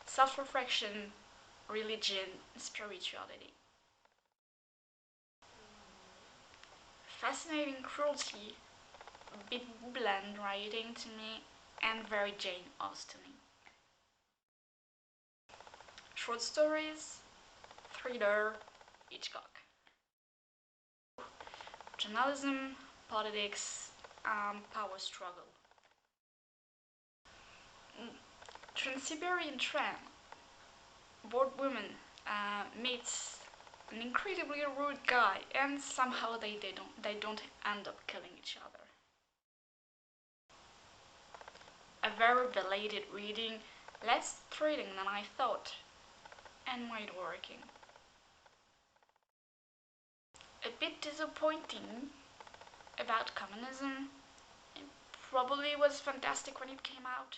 self-reflection, religion, spirituality. Fascinating cruelty, bit bland writing to me, and very Jane Austen. Short stories, thriller, Hitchcock. Journalism, politics, power struggle. Trans-Siberian Tram, bored woman meets an incredibly rude guy, and somehow they don't end up killing each other. A very belated reading, less thrilling than I thought, and quite working. A bit disappointing about communism. It probably was fantastic when it came out.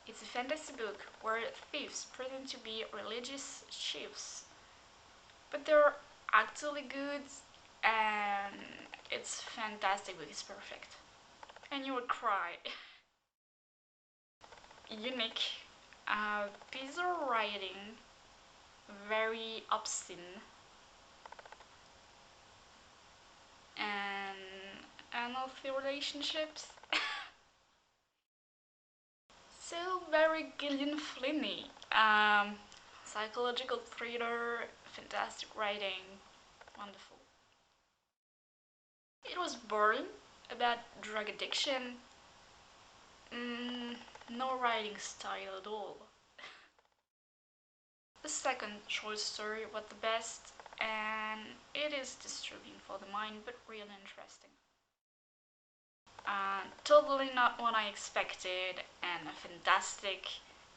It's a fantasy book where thieves pretend to be religious chiefs, but they're actually good, and it's fantastic. It's perfect, and you will cry. Unique piece of writing, very obscene, and unhealthy relationships. Still very Gillian Flynny. Psychological thriller, fantastic writing, wonderful. It was boring about drug addiction. No writing style at all. The second short story was the best, and it is disturbing for the mind, but really interesting. Totally not what I expected, and fantastic,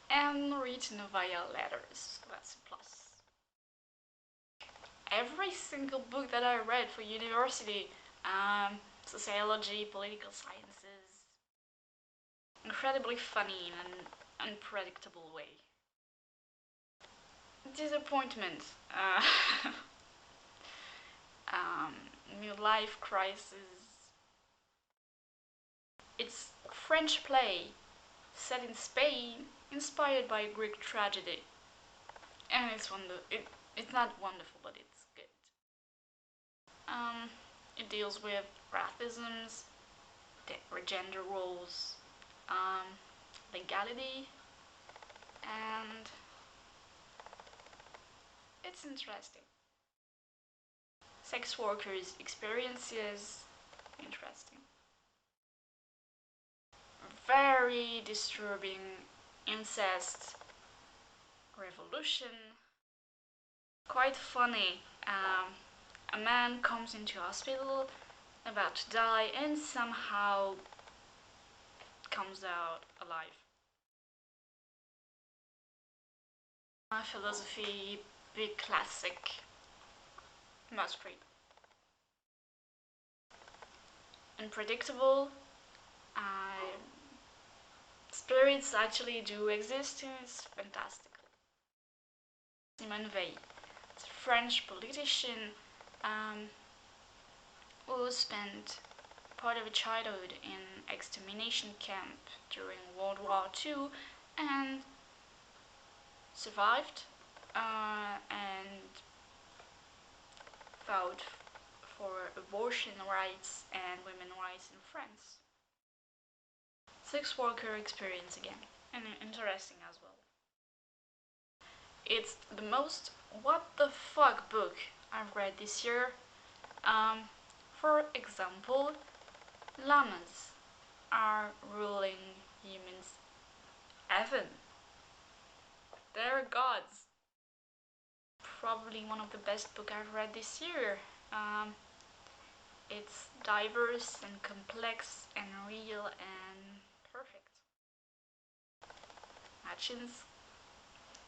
and written via letters. That's a plus. Every single book that I read for university, sociology, political sciences, incredibly funny in an unpredictable way. Disappointment, um, midlife crisis. It's a French play set in Spain, inspired by a Greek tragedy, and it's not wonderful, but it's good. Um, it deals with racisms, gender roles, um, legality, and it's interesting. Sex workers' experiences, interesting. Very disturbing, incest, revolution, quite funny. A man comes into hospital about to die and somehow comes out alive. Philosophy, big classic, must read. Unpredictable. Spirits actually do exist, and it's fantastic. Simone Weil, it's a French politician um, who spent part of a childhood in extermination camp during World War II and survived and fought for abortion rights and women's rights in France. Sex worker experience again, and interesting as well. It's the most what the fuck book I've read this year. For example, llamas are ruling humans' heaven. They're gods. Probably one of the best books I've read this year. It's diverse and complex and real and perfect. Actions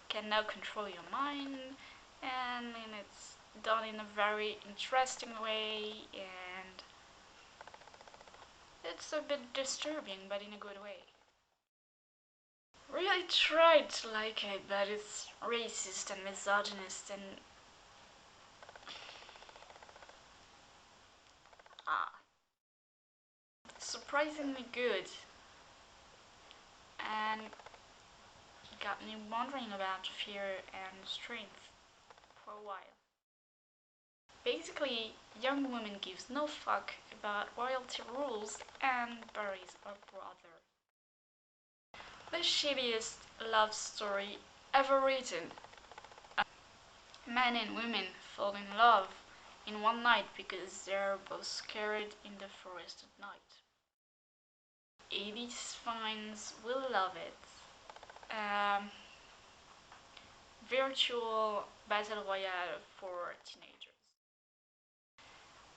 can now control your mind, and it's done in a very interesting way, and it's a bit disturbing, but in a good way. Really tried to like it, but it's racist and misogynist and surprisingly good. and got me wondering about fear and strength for a while. Basically, young woman gives no fuck about royalty rules and buries her brother. The shittiest love story ever written. Men and women fall in love in one night because they're both scared in the forest at night. 80s fans will love it. Um, Virtual battle royale for teenagers.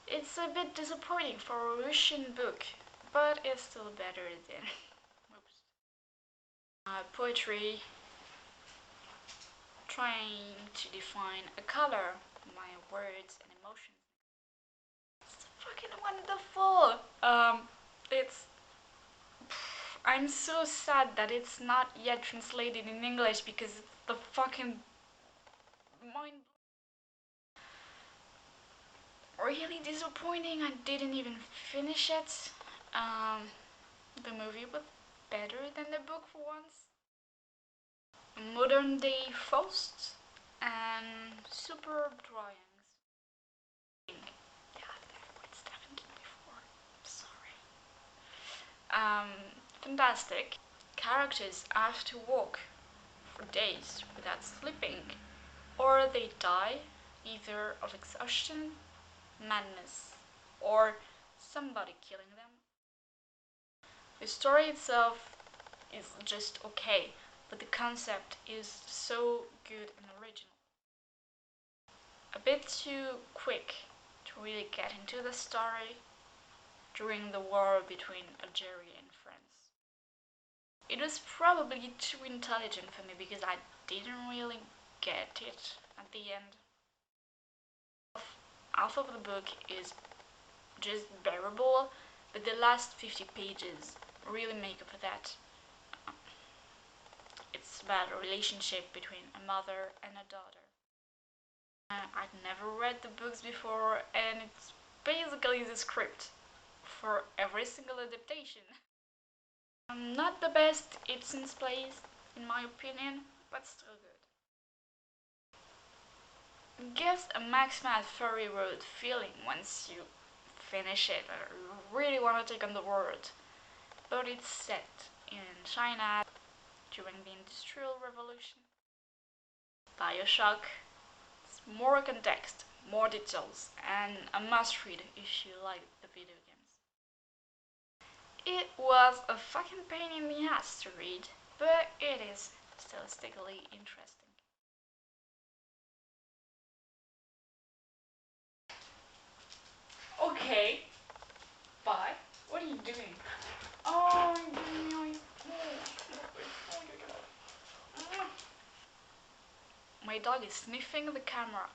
It's a bit disappointing for a Russian book, but it's still better than most. Poetry, trying to define a color, my words and emotions. It's fucking wonderful. It's. I'm so sad that it's not yet translated in English because it's the fucking mind. Really disappointing. I didn't even finish it. The movie was better than the book for once. Modern day Faust and super drawings. Yeah, it's definitely before. Sorry. Fantastic. Characters have to walk for days without sleeping, or they die either of exhaustion, madness, or somebody killing them. The story itself is just okay, but the concept is so good and original. A bit too quick to really get into the story during the war between Algeria and France. It was probably too intelligent for me because I didn't really get it at the end. Half of the book is just bearable, but the last 50 pages really make up for that. It's about a relationship between a mother and a daughter. I'd never read the books before, and it's basically the script for every single adaptation. Not the best Ibsen's plays, in my opinion, but still good. It gives a Max Mad Fury Road feeling once you finish it, or you really want to take on the world. But it's set in China during the Industrial Revolution. Bioshock. It's more context, more details, and a must read if you like the video games. It was a fucking pain in the ass to read, but it is stylistically interesting. Okay, bye. What are you doing? Oh, my dog is sniffing the camera.